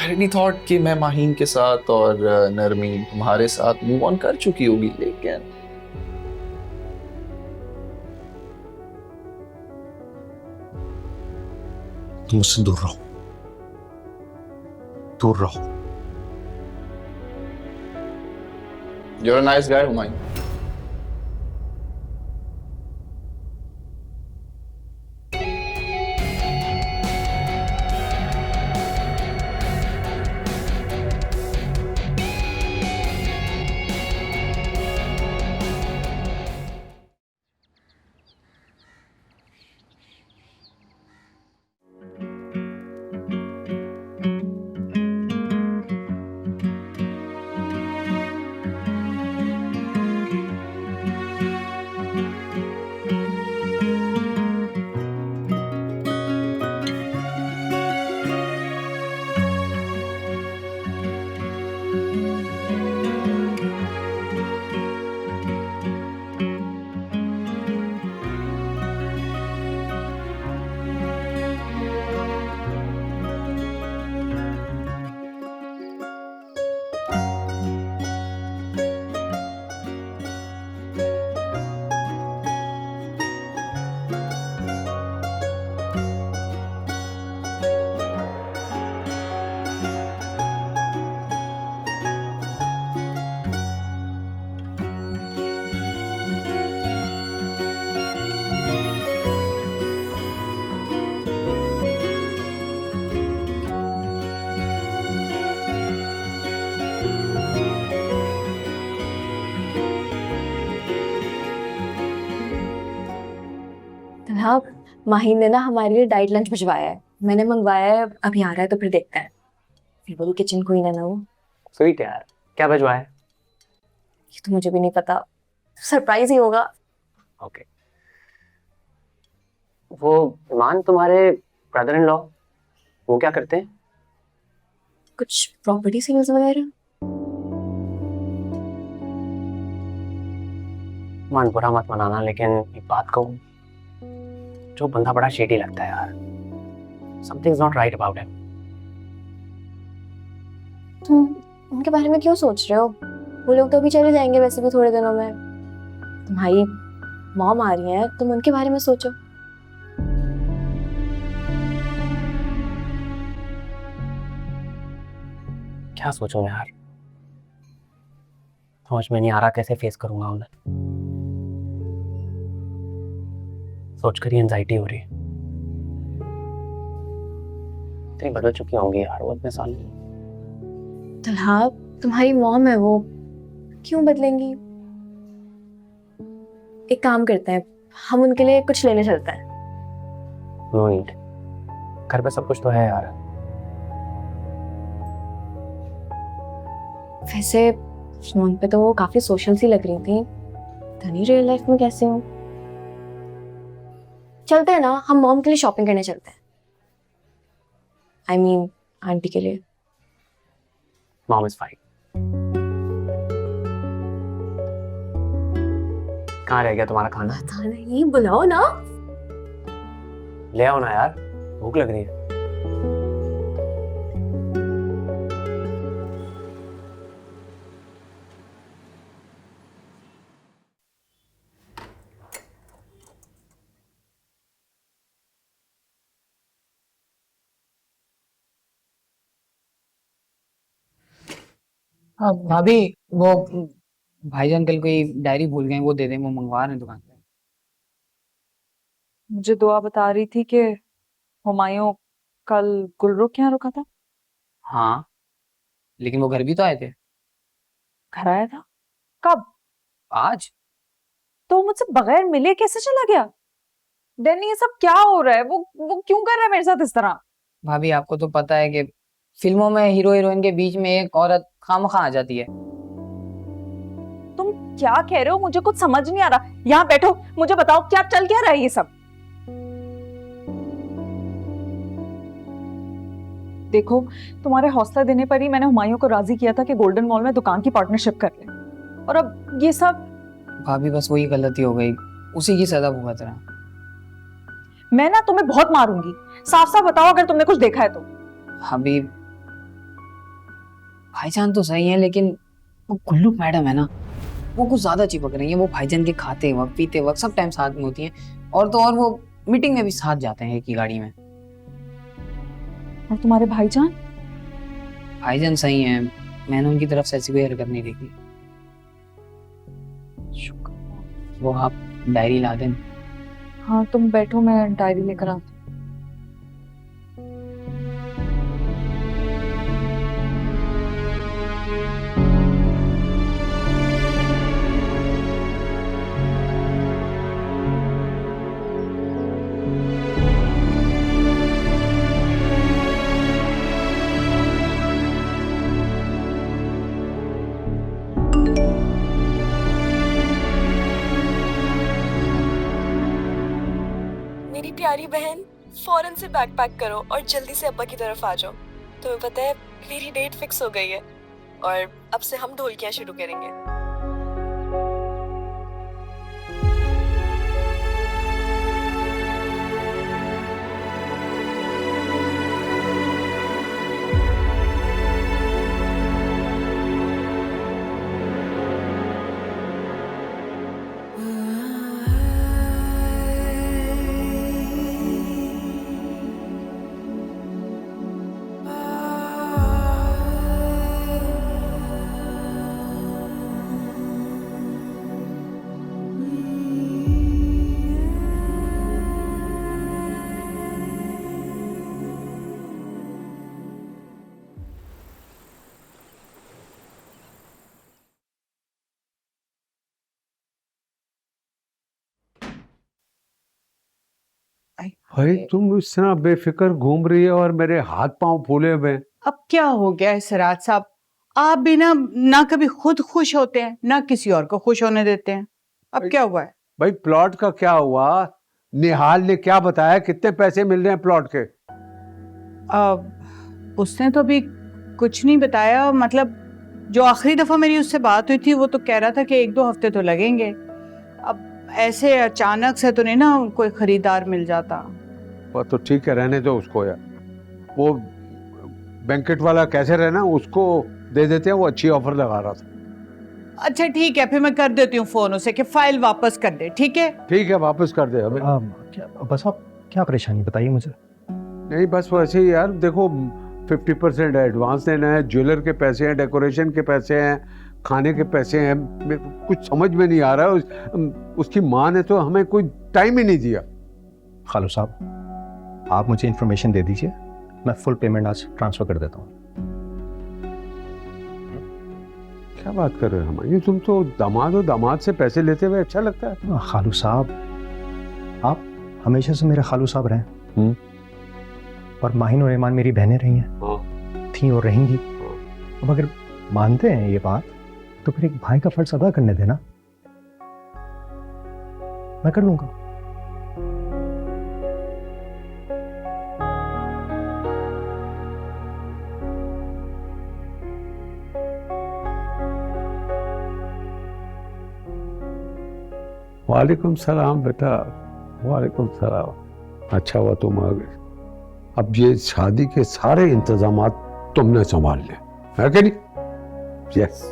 I really thought कि मैं माहीन के साथ और नरमीन तुम्हारे साथ मूव ऑन कर चुकी होगी, लेकिन तुम मुझसे दूर रहो, दूर रहो। you're a nice guy, Humayun. हाँ, माही ने ना हमारे लिए डाइट लंच भिजवाया है। मैंने मंगवाया है, अभी आ रहा है तो फिर देखते हैं। फिर बोलू किचन क्वीन है ना वो। स्वीट यार, क्या भिजवाया है? ये तो मुझे भी नहीं पता, सरप्राइज ही होगा। ओके। वो ईमान तुम्हारे ब्रदर इन लॉ, वो क्या करते हैं? कुछ प्रॉपर्टी सेल्स वगैरह। ईमान बुरा मत मनाना, लेकिन एक बात कहूँ, जो बंदा बड़ा शेडी लगता है यार। Something is not right about him. तुम उनके बारे में क्यों सोच रहे हो? वो लोग तो अभी चले जाएंगे वैसे भी थोड़े दिनों में। तुम्हारी मॉम आ रही है, तुम उनके बारे में सोचो। क्या सोचूं यार, समझ में नहीं आ रहा कैसे फेस करूंगा उन्हें। सोचकर ही एंजाइटी हो रही है। इतनी बदल चुकी होंगी यार वो इतने साल में। तलहा, तुम्हारी मॉम है वो, क्यों बदलेंगी? एक काम करते हैं, हम उनके लिए कुछ लेने चलते हैं। नो नीड, घर पे सब कुछ तो है यार। वैसे फोन पे तो वो काफी सोशल सी लग रही थी, पता नहीं रियल लाइफ में कैसे हो। चलते हैं ना, हम मॉम के लिए शॉपिंग करने चलते हैं। आई मीन आंटी के लिए। Mom is fine. कहाँ रह गया तुम्हारा खाना? पता नहीं, बुलाओ ना। ले आओ ना यार, भूख लग रही है। हाँ भाभी, वो भाईजान कल कोई डायरी भूल गए, वो दे दें, वो मंगवा रहे हैं दुकान से। मुझे दुआ बता रही थी कि हुमायूं कल गुलरू के यहाँ रुका था। हाँ, लेकिन वो घर भी तो आए थे घर आया था? कब? आज। तो वो मुझसे बगैर मिले कैसे चला गया? डैनी, ये सब क्या हो रहा है? वो क्यों कर रहा है मेरे साथ इस तरह? भाभी आपको तो पता है कि फिल्मों में हीरो हीरोइन के बीच में एक औरत खामखा आ जाती है। तुम क्या कह रहे हो? मुझे कुछ समझ नहीं आ रहा। यहाँ बैठो, मुझे बताओ क्या चल क्या रहा है ये सब। देखो, तुम्हारे हौसला देने पर ही मैंने हुमायूं को राजी किया था कि गोल्डन मॉल में दुकान की पार्टनरशिप कर ले, और अब ये सब। भाभी बस वही गलती हो गई, उसी की सजा भुगत रहा। मैं ना तुम्हें बहुत मारूंगी। साफ साफ बताओ अगर तुमने कुछ देखा है तो। भाभी भाईजान तो सही है, लेकिन वो गुल्लू मैडम है ना, वो कुछ ज्यादा चिपक रही है। वो भाईजान के खाते वक्त, पीते वक्त सब टाइम साथ में होती है, और तो और वो मीटिंग में भी साथ जाते हैं एक ही गाड़ी में। और तुम्हारे भाईजान? भाईजान सही है, मैंने उनकी तरफ से ऐसी कोई हरकत नहीं देखी। वो आप डायरी ला दें। हाँ तुम बैठो, मैं डायरी लेकर आती हूँ। मेरी प्यारी बहन, फौरन से बैग पैक करो और जल्दी से अब्बा की तरफ आ जाओ। तुम्हें पता है मेरी डेट फिक्स हो गई है और अब से हम ढोलकियां शुरू करेंगे। भाई तुम इस तरह बेफिक्र घूम रही है और मेरे हाथ पांव फूले हुए हैं। अब क्या हो गया है सिराज साहब, आप भी ना कभी खुद खुश होते हैं ना किसी और को खुश होने देते हैं। अब क्या हुआ है? भाई प्लॉट का क्या हुआ? निहाल ने क्या बताया, कितने पैसे मिल रहे हैं प्लॉट के? उसने तो अभी कुछ नहीं बताया। मतलब जो आखिरी दफा मेरी उससे बात हुई थी वो तो कह रहा था कि 1-2 हफ्ते तो लगेंगे। अब ऐसे अचानक से तो नहीं ना कोई खरीदार मिल जाता। वो तो ठीक है, रहने दो उसको यार। वो बैंकेट वाला कैसे रहना, उसको दे देते हैं, वो अच्छी ऑफर लगा रहा था। अच्छा ठीक है, फिर मैं कर देती हूँ फोन उसे कि फाइल वापस कर दे। ठीक है ठीक है, वापस कर दे हमें। बस आप क्या परेशानी बताइए मुझे। नहीं बस वैसे ही यार, देखो 50% एडवांस देना है, ज्वेलर के पैसे हैं, डेकोरेशन के पैसे हैं, खाने के पैसे हैं। कुछ समझ में नहीं आ रहा है। उसकी माँ ने तो हमें कोई टाइम ही नहीं दिया। खालू साहब, आप मुझे इन्फॉर्मेशन दे दीजिए, मैं फुल पेमेंट आज ट्रांसफर कर देता हूँ। क्या बात कर रहे हो हम? ये तुम तो दामाद हो, दामाद से पैसे लेते हुए अच्छा लगता है। खालू साहब, आप हमेशा से मेरे खालू साहब रहे, और माहिन और ईमान मेरी बहनें रही हैं, थी और रहेंगी। अब अगर मानते हैं ये बात, तो फिर एक भाई का फर्ज अदा करने देना। मैं कर लूंगा। वालेकुम सलाम बेटा, वालेकुम सलाम। अच्छा हुआ तुम आ गए। अब ये शादी के सारे इंतजामात तुमने संभाल ले, है कि नहीं? यस।